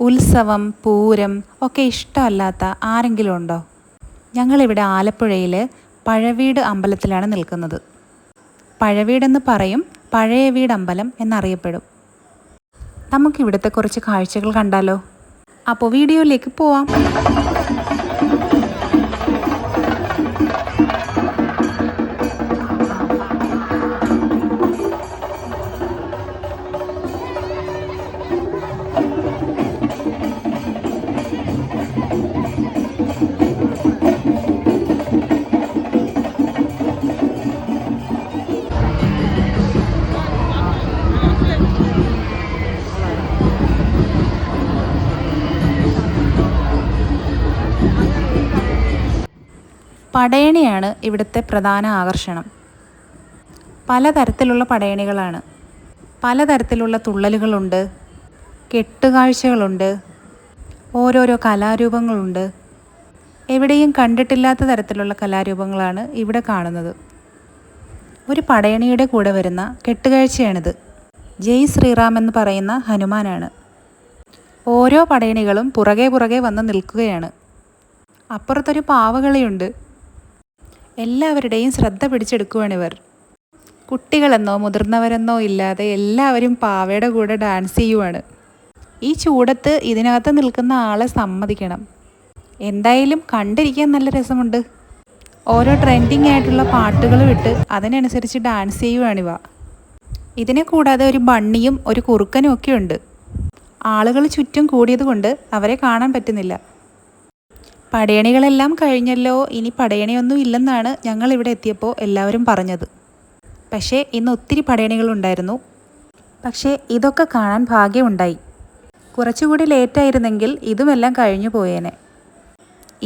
ഉത്സവം, പൂരം ഒക്കെ ഇഷ്ടമല്ലാത്ത ആരെങ്കിലും ഉണ്ടോ? ഞങ്ങളിവിടെ ആലപ്പുഴയിൽ പഴവീട് അമ്പലത്തിലാണ് നിൽക്കുന്നത്. പഴവീടെന്ന് പറയും, പഴയ വീട് അമ്പലം എന്നറിയപ്പെടും. നമുക്കിവിടുത്തെ കുറച്ച് കാഴ്ചകൾ കണ്ടാലോ? അപ്പോൾ വീഡിയോയിലേക്ക് പോവാം. പടയണിയാണ് ഇവിടുത്തെ പ്രധാന ആകർഷണം. പലതരത്തിലുള്ള പടയണികളാണ്. പലതരത്തിലുള്ള തുള്ളലുകളുണ്ട്, കെട്ടുകാഴ്ചകളുണ്ട്, ഓരോരോ കലാരൂപങ്ങളുണ്ട്. എവിടെയും കണ്ടിട്ടില്ലാത്ത തരത്തിലുള്ള കലാരൂപങ്ങളാണ് ഇവിടെ കാണുന്നത്. ഒരു പടയണിയുടെ കൂടെ വരുന്ന കെട്ടുകാഴ്ചയാണിത്. ജയ് ശ്രീറാം എന്ന് പറയുന്ന ഹനുമാനാണ്. ഓരോ പടയണികളും പുറകെ പുറകെ വന്ന് നിൽക്കുകയാണ്. അപ്പുറത്തൊരു പാവകളിയുണ്ട്. എല്ലാവരുടെയും ശ്രദ്ധ പിടിച്ചെടുക്കുവാണിവർ. കുട്ടികളെന്നോ മുതിർന്നവരെന്നോ ഇല്ലാതെ എല്ലാവരും പാവയുടെ കൂടെ ഡാൻസ് ചെയ്യുവാണ്. ഈ ചൂടത്ത് ഇതിനകത്ത് നിൽക്കുന്ന ആളെ സമ്മതിക്കണം. എന്തായാലും കണ്ടിരിക്കാൻ നല്ല രസമുണ്ട്. ഓരോ ട്രെൻഡിങ് ആയിട്ടുള്ള പാട്ടുകൾ വിട്ട് അതിനനുസരിച്ച് ഡാൻസ് ചെയ്യുവാണിവ. ഇതിനെ കൂടാതെ ഒരു ബണ്ണിയും ഒരു കുറുക്കനും ഒക്കെ ഉണ്ട്. ആളുകൾ ചുറ്റും കൂടിയത് കൊണ്ട് അവരെ കാണാൻ പറ്റുന്നില്ല. പടയണികളെല്ലാം കഴിഞ്ഞല്ലോ, ഇനി പടയണിയൊന്നും ഇല്ലെന്നാണ് ഞങ്ങളിവിടെ എത്തിയപ്പോൾ എല്ലാവരും പറഞ്ഞത്. പക്ഷേ ഇന്ന് ഒത്തിരി പടയണികളുണ്ടായിരുന്നു. പക്ഷേ ഇതൊക്കെ കാണാൻ ഭാഗ്യമുണ്ടായി. കുറച്ചുകൂടി ലേറ്റായിരുന്നെങ്കിൽ ഇതുമെല്ലാം കഴിഞ്ഞു പോയേനെ.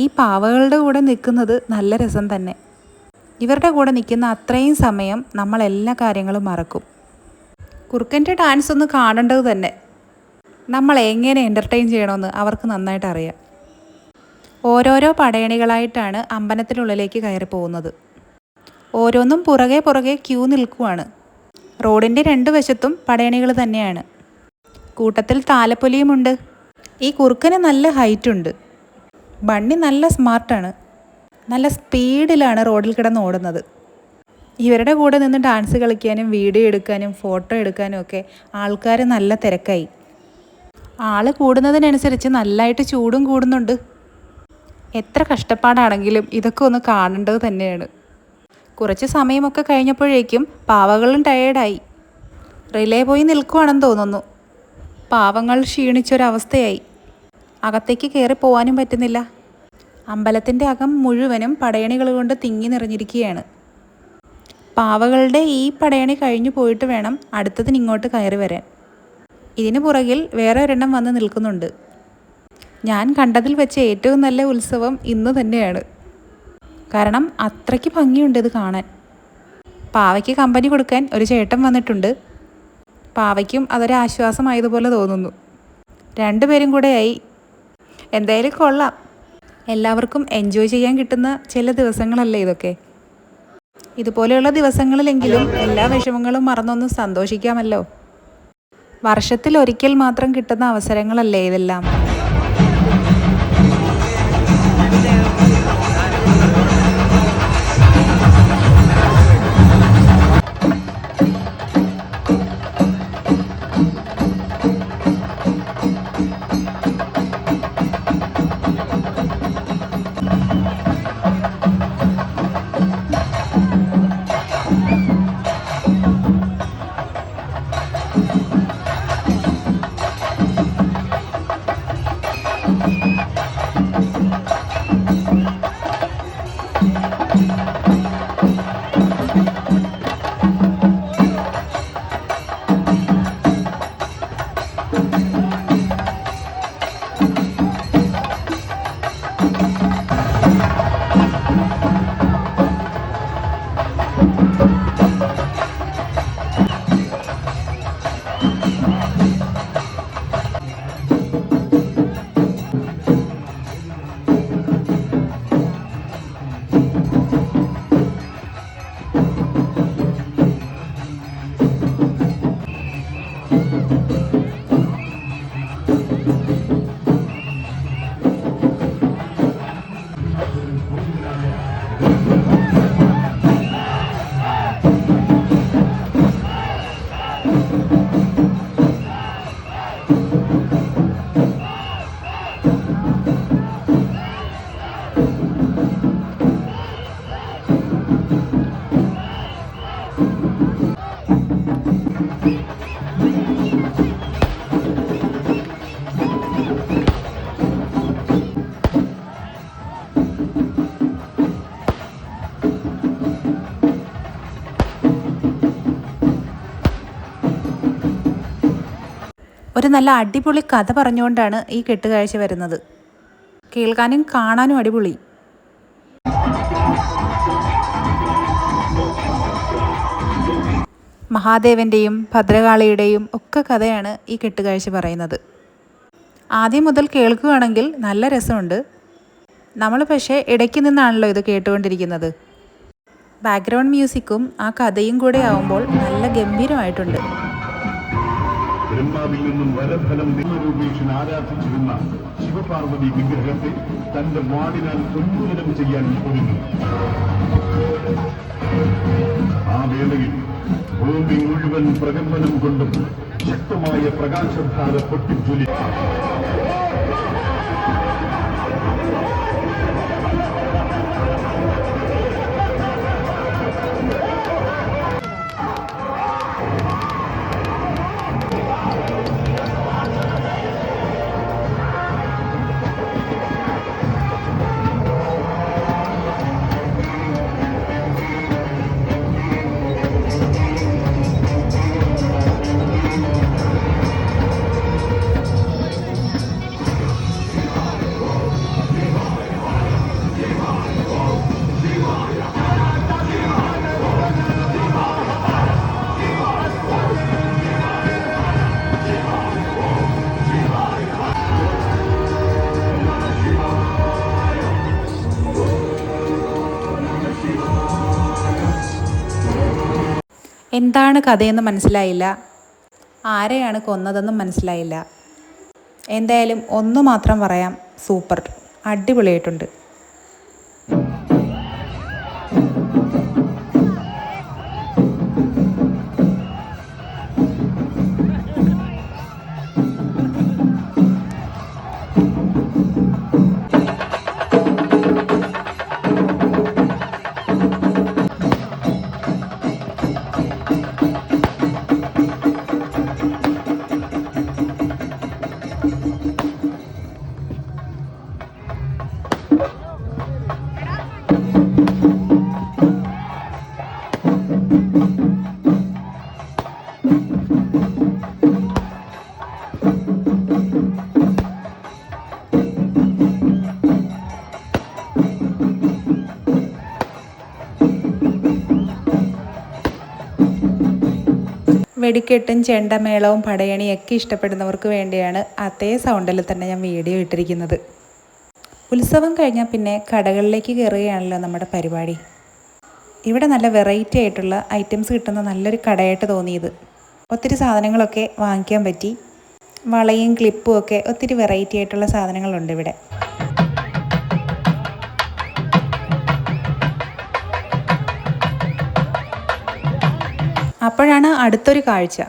ഈ പാവകളുടെ കൂടെ നിൽക്കുന്നത് നല്ല രസം തന്നെ. ഇവരുടെ കൂടെ നിൽക്കുന്ന അത്രയും സമയം നമ്മൾ എല്ലാ കാര്യങ്ങളും മറക്കും. കുറുക്കൻ്റെ ഡാൻസ് ഒന്ന് കാണേണ്ടത് തന്നെ. നമ്മൾ എങ്ങനെ എൻ്റർടൈൻ ചെയ്യണമെന്ന് അവർക്ക് നന്നായിട്ട് അറിയാം. ഓരോരോ പടയണികളായിട്ടാണ് അമ്പലത്തിനുള്ളിലേക്ക് കയറി പോകുന്നത്. ഓരോന്നും പുറകെ പുറകെ ക്യൂ നിൽക്കുവാണ്. റോഡിൻ്റെ രണ്ട് വശത്തും പടയണികൾ തന്നെയാണ്. കൂട്ടത്തിൽ താലപ്പൊലിയുമുണ്ട്. ഈ കുറുക്കന് നല്ല ഹൈറ്റുണ്ട്. ബണ്ണി നല്ല സ്മാർട്ടാണ്. നല്ല സ്പീഡിലാണ് റോഡിൽ കിടന്ന് ഓടുന്നത്. ഇവരുടെ കൂടെ നിന്ന് ഡാൻസ് കളിക്കാനും വീഡിയോ എടുക്കാനും ഫോട്ടോ എടുക്കാനും ഒക്കെ ആൾക്കാർ നല്ല തിരക്കായി. ആൾ കൂടുന്നതിനനുസരിച്ച് നല്ലതായിട്ട് ചൂടും കൂടുന്നുണ്ട്. എത്ര കഷ്ടപ്പാടാണെങ്കിലും ഇതൊക്കെ ഒന്ന് കാണേണ്ടത് തന്നെയാണ്. കുറച്ച് സമയമൊക്കെ കഴിഞ്ഞപ്പോഴേക്കും പാവകളും ടയേർഡായി. റിലേ പോയി നിൽക്കുവാണെന്ന് തോന്നുന്നു. പാവങ്ങൾ ക്ഷീണിച്ചൊരവസ്ഥയായി. അകത്തേക്ക് കയറി പോകാനും പറ്റുന്നില്ല. അമ്പലത്തിൻ്റെ അകം മുഴുവനും പടയണികൾ കൊണ്ട് തിങ്ങി നിറഞ്ഞിരിക്കുകയാണ്. പാവകളുടെ ഈ പടയണി കഴിഞ്ഞു പോയിട്ട് വേണം അടുത്തതിന് ഇങ്ങോട്ട് കയറി വരാൻ. ഇതിനു പുറകിൽ വേറെ ഒരെണ്ണം വന്ന് നിൽക്കുന്നുണ്ട്. ഞാൻ കണ്ടതിൽ വെച്ച് ഏറ്റവും നല്ല ഉത്സവം ഇന്ന് തന്നെയാണ്. കാരണം അത്രയ്ക്ക് ഭംഗിയുണ്ട് ഇത് കാണാൻ. പാവയ്ക്ക് കമ്പനി കൊടുക്കാൻ ഒരു ചേട്ടൻ വന്നിട്ടുണ്ട്. പാവയ്ക്കും അതൊരാശ്വാസമായതുപോലെ തോന്നുന്നു. രണ്ടുപേരും കൂടെയായി. എന്തായാലും കൊള്ളാം. എല്ലാവർക്കും എൻജോയ് ചെയ്യാൻ കിട്ടുന്ന ചില ദിവസങ്ങളല്ലേ ഇതൊക്കെ. ഇതുപോലെയുള്ള ദിവസങ്ങളിലെങ്കിലും എല്ലാ വിഷമങ്ങളും മറന്നൊന്ന് സന്തോഷിക്കാമല്ലോ. വർഷത്തിൽ ഒരിക്കൽ മാത്രം കിട്ടുന്ന അവസരങ്ങളല്ലേ ഇതെല്ലാം. ഒരു നല്ല അടിപൊളി കഥ പറഞ്ഞുകൊണ്ടാണ് ഈ കെട്ടുകാഴ്ച വരുന്നത്. കേൾക്കാനും കാണാനും അടിപൊളി. മഹാദേവൻ്റെയും ഭദ്രകാളിയുടെയും ഒക്കെ കഥയാണ് ഈ കെട്ടുകാഴ്ച പറയുന്നത്. ആദ്യം മുതൽ കേൾക്കുകയാണെങ്കിൽ നല്ല രസമുണ്ട്. നമ്മൾ പക്ഷേ ഇടയ്ക്ക് നിന്നാണല്ലോ ഇത് കേട്ടുകൊണ്ടിരിക്കുന്നത്. ബാക്ക്ഗ്രൗണ്ട് മ്യൂസിക്കും ആ കഥയും കൂടെ ആവുമ്പോൾ നല്ല ഗംഭീരമായിട്ടുണ്ട്. ബ്രഹ്മാവിൽ നിന്നും വരഫലം രൂപേഷൻ ആരാധിച്ചിരുന്ന ശിവപാർവതി വിഗ്രഹത്തെ തന്റെ വാടിനാൽ ഉന്മൂലനം ചെയ്യാൻ ഒരുങ്ങി. ആ വേളയിൽ ഭൂമി മുഴുവൻ പ്രകമ്പനം കൊണ്ടും ശക്തമായ പ്രകാശധാര പൊട്ടിജ്വലിച്ചു. എന്താണ് കഥയെന്ന് മനസ്സിലായില്ല, ആരെയാണ് കൊന്നതെന്നും മനസ്സിലായില്ല. എന്തായാലും ഒന്നു മാത്രം പറയാം, സൂപ്പർ, അടിപൊളിയായിട്ടുണ്ട്. വെടിക്കെട്ടും ചെണ്ടമേളവും പടയണിയൊക്കെ ഇഷ്ടപ്പെടുന്നവർക്ക് വേണ്ടിയാണ് അതേ സൗണ്ടിൽ തന്നെ ഞാൻ വീഡിയോ ഇട്ടിരിക്കുന്നത്. ഉത്സവം കഴിഞ്ഞാൽ പിന്നെ കടകളിലേക്ക് കയറുകയാണല്ലോ നമ്മുടെ പരിപാടി. ഇവിടെ നല്ല വെറൈറ്റി ആയിട്ടുള്ള ഐറ്റംസ് കിട്ടുന്ന നല്ലൊരു കടയായിട്ട് തോന്നിയത്. ഒത്തിരി സാധനങ്ങളൊക്കെ വാങ്ങിക്കാൻ പറ്റി. വളയും ക്ലിപ്പും ഒക്കെ ഒത്തിരി വെറൈറ്റി ആയിട്ടുള്ള സാധനങ്ങളുണ്ട് ഇവിടെ. അപ്പോഴാണ് അടുത്തൊരു കാഴ്ച.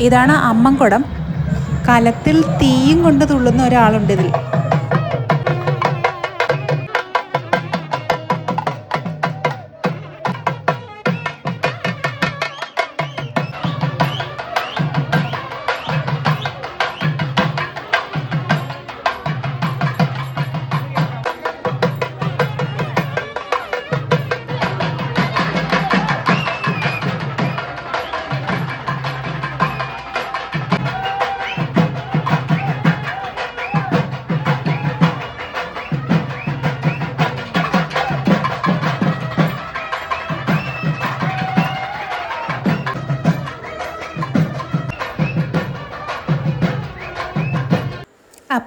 ഇതാണ് അമ്മൻകുടം. കലത്തിൽ തീയും കൊണ്ട് തുള്ളുന്ന ഒരാളുണ്ട് ഇതിൽ.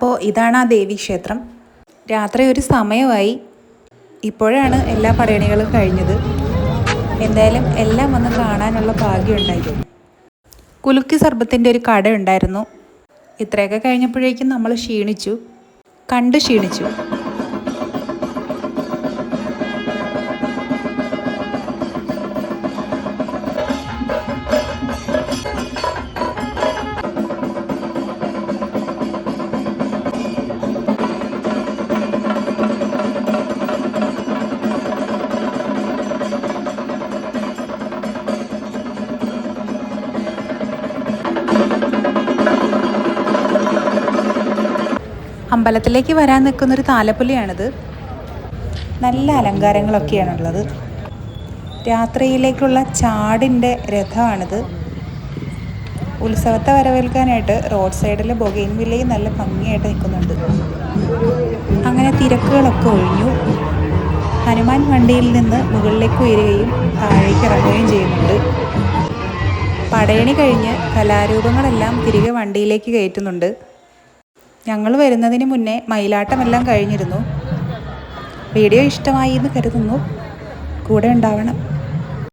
അപ്പോൾ ഇതാണ് ആ ദേവീക്ഷേത്രം. രാത്രി ഒരു സമയമായി. ഇപ്പോഴാണ് എല്ലാ പടയണികളും കഴിഞ്ഞത്. എന്തായാലും എല്ലാം വന്ന് കാണാനുള്ള ഭാഗ്യമുണ്ടായി. കുലുക്കി സർബത്തിൻ്റെ ഒരു കട ഉണ്ടായിരുന്നു. ഇത്രയൊക്കെ കഴിഞ്ഞപ്പോഴേക്കും നമ്മൾ ക്ഷീണിച്ചു. അമ്പലത്തിലേക്ക് വരാൻ നിൽക്കുന്നൊരു താലപ്പൊലിയാണിത്. നല്ല അലങ്കാരങ്ങളൊക്കെയാണുള്ളത്. രാത്രിയിലേക്കുള്ള ചാടിൻ്റെ രഥമാണിത്. ഉത്സവത്തെ വരവേൽക്കാനായിട്ട് റോഡ് സൈഡിൽ ബൊഗെയിൻവില്ലയും നല്ല ഭംഗിയായിട്ട് നിൽക്കുന്നുണ്ട്. അങ്ങനെ തിരക്കുകളൊക്കെ ഒഴിഞ്ഞു. ഹനുമാൻ വണ്ടിയിൽ നിന്ന് മുകളിലേക്ക് ഉയരുകയും താഴേക്ക് ഇറങ്ങുകയും ചെയ്യുന്നുണ്ട്. പടയണി കഴിഞ്ഞ് കലാരൂപങ്ങളെല്ലാം തിരികെ വണ്ടിയിലേക്ക് കയറ്റുന്നുണ്ട്. ഞങ്ങൾ വരുന്നതിന് മുന്നേ മയിലാട്ടമെല്ലാം കഴിഞ്ഞിരുന്നു. വീഡിയോ ഇഷ്ടമായി എന്ന് കരുതുന്നു. കൂടെ ഉണ്ടാവണം.